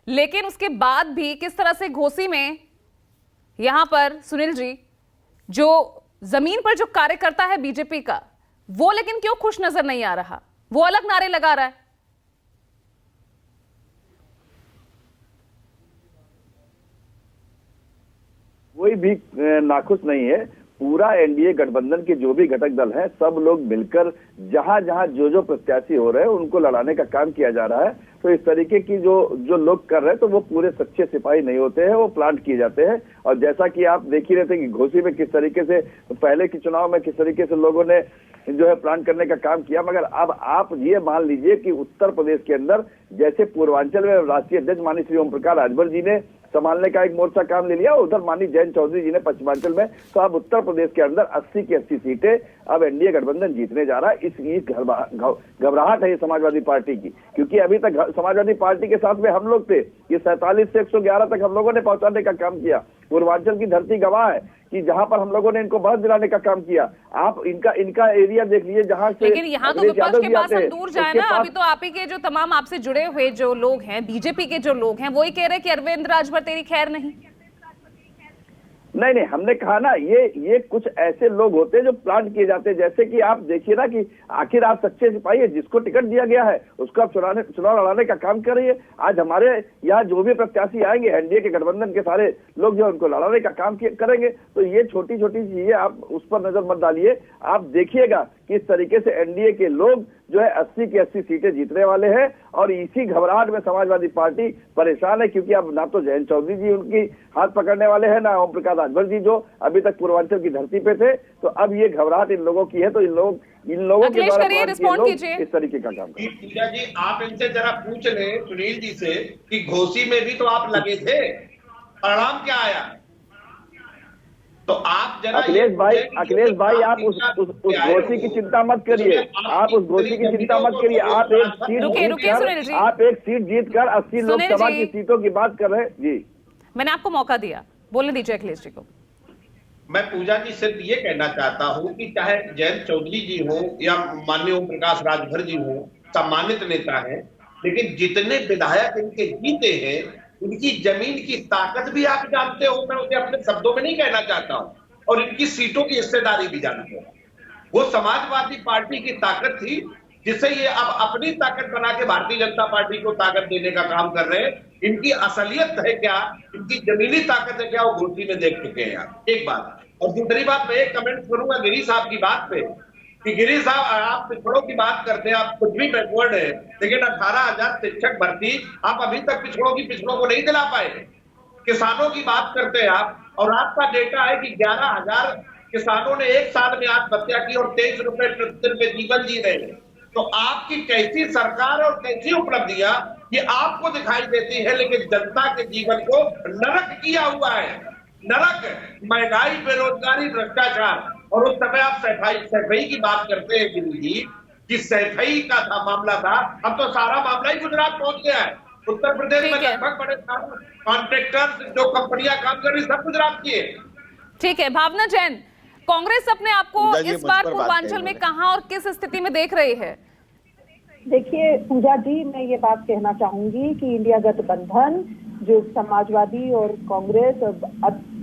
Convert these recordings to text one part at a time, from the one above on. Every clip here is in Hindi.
लेकिन उसके बाद भी किस तरह से घोसी में यहां पर सुनील जी, जो जमीन पर जो कार्यकर्ता है बीजेपी का, वो लेकिन क्यों खुश नजर नहीं आ रहा, वो अलग नारे लगा रहा है। कोई भी नाखुश नहीं है। पूरा एनडीए गठबंधन के जो भी घटक दल हैं, सब लोग मिलकर जहां जहां जो प्रत्याशी हो रहे हैं उनको लड़ाने का काम किया जा रहा है। तो इस तरीके की जो लोग कर रहे हैं, तो वो पूरे सच्चे सिपाही नहीं होते हैं, वो प्लांट किए जाते हैं। और जैसा कि आप देख ही रहे थे कि घोसी में किस तरीके से पहले के चुनाव में किस तरीके से लोगों ने जो है प्लान करने का काम किया। मगर अब आप ये मान लीजिए कि उत्तर प्रदेश के अंदर जैसे पूर्वांचल में राष्ट्रीय अध्यक्ष माननीय श्री ओम प्रकाश राजभर जी ने संभालने का एक मोर्चा काम ले लिया, उधर माननीय जयंत चौधरी जी ने पश्चिमांचल में। तो अब उत्तर प्रदेश के अंदर 80 की 80 सीटें अब एनडीए गठबंधन जीतने जा रहा है। इस घबराहट है ये समाजवादी पार्टी की, क्योंकि अभी तक समाजवादी पार्टी के साथ में हम लोग थे। ये 47 से 111 तक हम लोगों ने पहुंचाने का काम किया। पूर्वांचल की धरती गवाह है कि जहां पर हम लोगों ने इनको बढ़त दिलाने का काम किया। आप इनका एरिया देख लीजिए जहां से। लेकिन यहाँ तो विपक्ष के पास हम दूर जाए ना, अभी तो आप ही के जो तमाम आपसे जुड़े हुए जो लोग हैं, बीजेपी के जो लोग हैं, वही कह रहे हैं कि अरविंद राजभर तेरी खैर नहीं। नहीं, हमने कहा ना, ये कुछ ऐसे लोग होते हैं जो प्लांट किए जाते हैं। जैसे कि आप देखिए ना कि आखिर आप सच्चे सिपाही है, जिसको टिकट दिया गया है उसको आप चुनाव लड़ाने का काम कर रही है। आज हमारे यहाँ जो भी प्रत्याशी आएंगे एनडीए के गठबंधन के सारे लोग जो उनको लड़ाने का काम करेंगे। तो ये छोटी छोटी चीजें आप उस पर नजर मत डालिए। आप देखिएगा कि इस तरीके से एनडीए के लोग जो है 80 की 80 सीटें जीतने वाले हैं। और इसी घबराहट में समाजवादी पार्टी परेशान है, क्योंकि अब ना तो जयंत चौधरी जी उनकी हाथ पकड़ने वाले हैं, ना ओम प्रकाश राजभर जी जो अभी तक पूर्वांचल की धरती पे थे। तो अब ये घबराहट इन लोगों की है। तो इन लोगों के द्वारा इस तरीके का काम करें। पूजा जी, आप इनसे जरा पूछ लें सुनील जी से कि घोसी में भी तो आप लगे थे, परिणाम क्या आया? तो आप जरा अखिलेश भाई आप उस घोसी की चिंता मत करिए। आप उस घोसी की चिंता मत करिए। आप एक सीट जीतकर 80 लोकसभा की सीटों की बात कर रहे हैं जी। मैंने आपको मौका दिया, बोलने दीजिए अखिलेश जी को। मैं पूजा जी सिर्फ ये कहना चाहता हूं कि चाहे जयंत चौधरी जी हो या माननीय ओम प्रकाश राजभर जी हो, सम्मानित नेता हैं, लेकिन जितने विधायक इनके जीते हैं, इनकी जमीन की ताकत भी आप जानते हो। मैं उसे अपने शब्दों में नहीं कहना चाहता हूं, और इनकी सीटों की हिस्सेदारी भी जानते हो। वो समाजवादी पार्टी की ताकत थी, जिसे ये अब अपनी ताकत बना के भारतीय जनता पार्टी को ताकत देने का काम कर रहे हैं। इनकी असलियत है क्या, इनकी जमीनी ताकत है क्या, वो घोसी में देख चुके हैं आप। एक बात। और दूसरी बात, मैं एक कमेंट करूंगा गिरी साहब की बात पे कि गिरी साहब आप पिछड़ों की बात करते हैं, आप कुछ भी बैकवर्ड है, लेकिन 18,000 शिक्षक भर्ती आप अभी तक पिछड़ों को नहीं दिला पाए। किसानों की बात करते हैं आप, और आपका डेटा है कि 11,000 किसानों ने एक साल में आत्महत्या की और 23 रुपए प्रतिदिन में जीवन जी रहे हैं। तो आपकी कैसी सरकार और कैसी उपलब्धियां ये आपको दिखाई देती है, लेकिन जनता के जीवन को नरक किया हुआ है। नरक, महंगाई, बेरोजगारी, भ्रष्टाचार। और उस समय आप सैफई की बात करते हैं गिरी जी, कि सैफई का था मामला था। अब तो सारा मामला ही गुजरात पहुंच गया है। उत्तर प्रदेश में लगभग बड़े कॉन्ट्रैक्टर्स जो कंपनियां काम कर रही सब गुजरात की है। ठीक है, भावना जैन, कांग्रेस अपने आप को इस बार पूर्वांचल में कहां और किस स्थिति में देख रही है? देखिए पूजा जी, मैं ये बात कहना चाहूंगी कि इंडिया गठबंधन जो समाजवादी और कांग्रेस और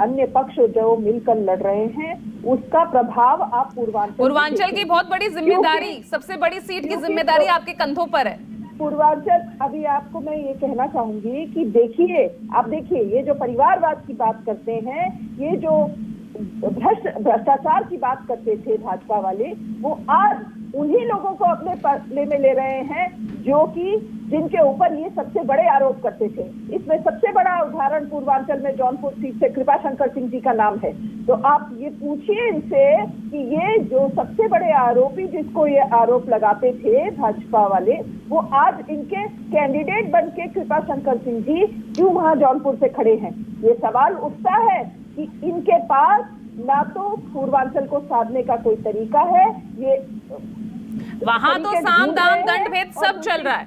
अन्य पक्ष जो मिलकर लड़ रहे हैं, उसका प्रभाव आप पूर्वांचल की बहुत बड़ी जिम्मेदारी, सबसे बड़ी सीट की जिम्मेदारी आपके कंधों पर है। पूर्वांचल, अभी आपको मैं ये कहना चाहूंगी कि देखिए, आप देखिए, ये जो परिवारवाद की बात करते हैं, ये जो भ्रष्टाचार की बात करते थे भाजपा वाले, वो आज उन्हीं लोगों को अपने पल्ले में ले रहे हैं जो कि जिनके ऊपर ये सबसे बड़े आरोप करते थे। इसमें सबसे बड़ा उदाहरण पूर्वांचल में जौनपुर सीट से कृपा शंकर सिंह जी का नाम है। तो आप ये पूछिए इनसे कि ये जो सबसे बड़े आरोपी जिसको ये आरोप लगाते थे भाजपा वाले, वो आज इनके कैंडिडेट बन के कृपा शंकर सिंह जी क्यों वहां जौनपुर से खड़े हैं? ये सवाल उठता है कि इनके पास ना तो पूर्वांचल को साधने का कोई तरीका है, ये वहां तो साम दाम दंड भेद सब चल रहा है,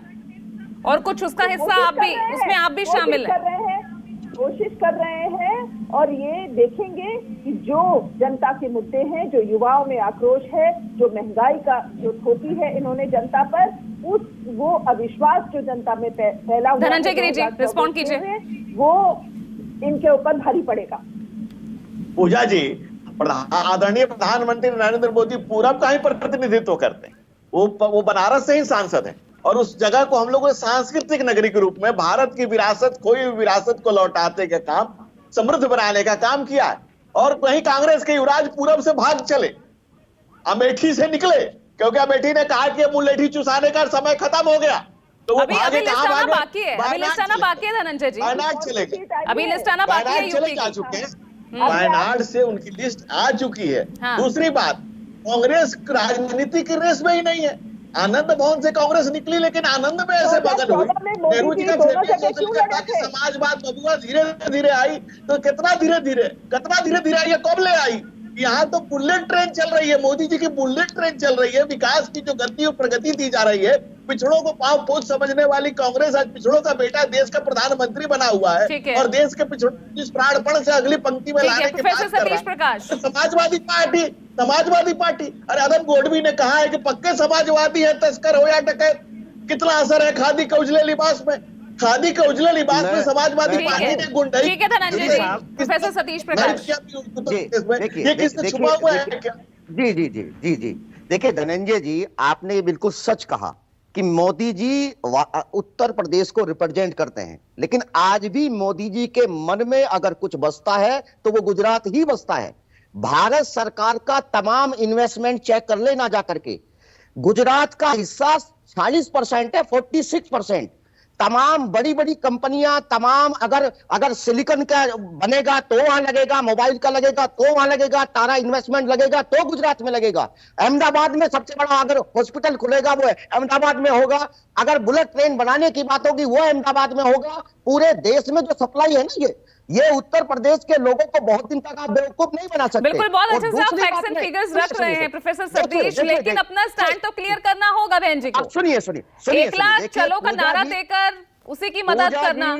और कुछ उसका हिस्सा आप भी, उसमें आप भी शामिल हैं। कोशिश कर रहे हैं और ये देखेंगे कि जो जनता के मुद्दे हैं, जो युवाओं में आक्रोश है, जो महंगाई का जो थोपी है इन्होंने जनता पर, वो अविश्वास जो जनता में फैला हुआ है, धनंजय गिरी जी रिस्पॉन्ड कीजिए। वो इनके ऊपर भारी पड़ेगा। पूजा जी, आदरणीय प्रधानमंत्री नरेंद्र मोदी पूरब का ही प्रतिनिधित्व करते हैं। वो बनारस से ही सांसद हैं और उस जगह को हम लोगों ने सांस्कृतिक नगरी के रूप में भारत की विरासत, खोई हुई विरासत को लौटाने का काम, समृद्ध बनाने का काम किया है। और वहीं कांग्रेस के युवराज पूरब से भाग चले, अमेठी से निकले, क्योंकि अमेठी ने कहा कि मुलेठी चुसाने का समय खत्म हो गया। तो वो अभी भागे, लिस्ट कहां आना भागे? बाकी है, अभी लिस्ट आना बाकी है धनंजय जी, वायनाड चले गए, अभी लिस्ट आना बाकी है वायनाड चले यूपी जा की। चुके हैं, वायनाड से उनकी लिस्ट आ चुकी है। हाँ। दूसरी बात, कांग्रेस राजनीति की रेस में ही नहीं है। आनंद भवन से कांग्रेस निकली, लेकिन आनंद में ऐसे बदल हुई। 2014 में मोदी नेहरू जी जी का दोनों फेमस जगह सोशल क्यों मीडिया लड़े कि थे? समाजवाद बबुआ धीरे धीरे आई, तो कितना धीरे धीरे आई है, कब ले आई? यहाँ तो बुलेट ट्रेन चल रही है, मोदी जी की बुलेट ट्रेन चल रही है। विकास की जो गति और प्रगति दी जा रही है, पिछड़ों को पांव पोछ समझने वाली कांग्रेस आज पिछड़ों का बेटा देश का प्रधानमंत्री बना हुआ है, ठीक है। और देश के पिछड़ों जिस प्राणपण से अगली पंक्ति में ठीक है, लाने की प्रोफेसर बात कर सतीश रहा प्रकाश। है। समाजवादी पार्टी, अरे अदम गोडवी ने कहा है कि पक्के समाजवादी है, तस्कर हो या डकैत। कितना असर है खादी के उजले लिबास में? खादी के उजले लिबास में समाजवादी ठीक पार्टी है, ने गुंडाई। ठीक है धनंजय जी, प्रोफेसर सतीश प्रकाश। ये किसने छुपा हुआ है क्या? जी देखिए धनंजय जी, आपने बिल्कुल सच कहा कि मोदी जी उत्तर प्रदेश को रिप्रेजेंट करते हैं, लेकिन आज भी मोदी जी के मन में अगर कुछ बसता है तो वो गुजरात ही बसता है। भारत सरकार का तमाम इन्वेस्टमेंट चेक कर लेना जा करके, गुजरात का हिस्सा 40% है, 46%। तमाम बड़ी बड़ी कंपनियां, तमाम अगर सिलिकॉन का बनेगा तो वहां लगेगा, मोबाइल का लगेगा तो वहां लगेगा, तारा इन्वेस्टमेंट लगेगा तो गुजरात में लगेगा। अहमदाबाद में सबसे बड़ा अगर हॉस्पिटल खुलेगा वो अहमदाबाद में होगा। अगर बुलेट ट्रेन बनाने की बात होगी वो अहमदाबाद में होगा। पूरे देश में जो सप्लाई है ना, ये उत्तर प्रदेश के लोगों को बहुत दिन तक आप बेवकूफ नहीं बना सकते। बिल्कुल, बहुत और अच्छे से आप दूसरी फैक्ट्स बात एंड में- फिगर्स रख रहे हैं प्रोफेसर देखिए, सतीश, लेकिन अपना स्टैंड तो क्लियर करना होगा बहन जी को। सुनिए 1 लाख चलो का नारा देकर उसी की मदद करना।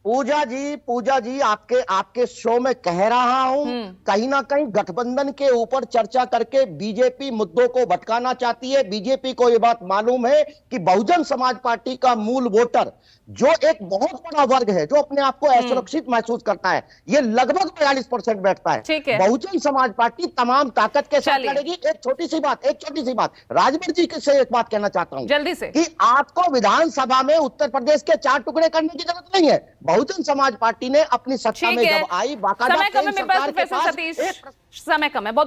पूजा जी आपके शो में कह रहा हूं, कहीं ना कहीं गठबंधन के ऊपर चर्चा करके बीजेपी मुद्दों को भटकाना चाहती है। बीजेपी को यह बात मालूम है कि बहुजन समाज पार्टी का मूल वोटर, जो एक बहुत बड़ा वर्ग है, जो अपने आप को असुरक्षित महसूस करता है, ये लगभग 42% बैठता है। ठीक है। बहुजन समाज पार्टी तमाम ताकत के साथ चलिए। लड़ेगी। एक छोटी सी बात राजभर जी से एक बात कहना चाहता हूं जल्दी से। कि आपको विधानसभा में उत्तर प्रदेश के 4 टुकड़े करने की जरूरत नहीं है। बहुजन समाज पार्टी ने अपनी सत्ता ठीक में है, जब आई, बाकायदा समय कम है केंद्र मेरे पास सरकार के प्रोफेसर पास सतीश, एक समय कम है बहुत।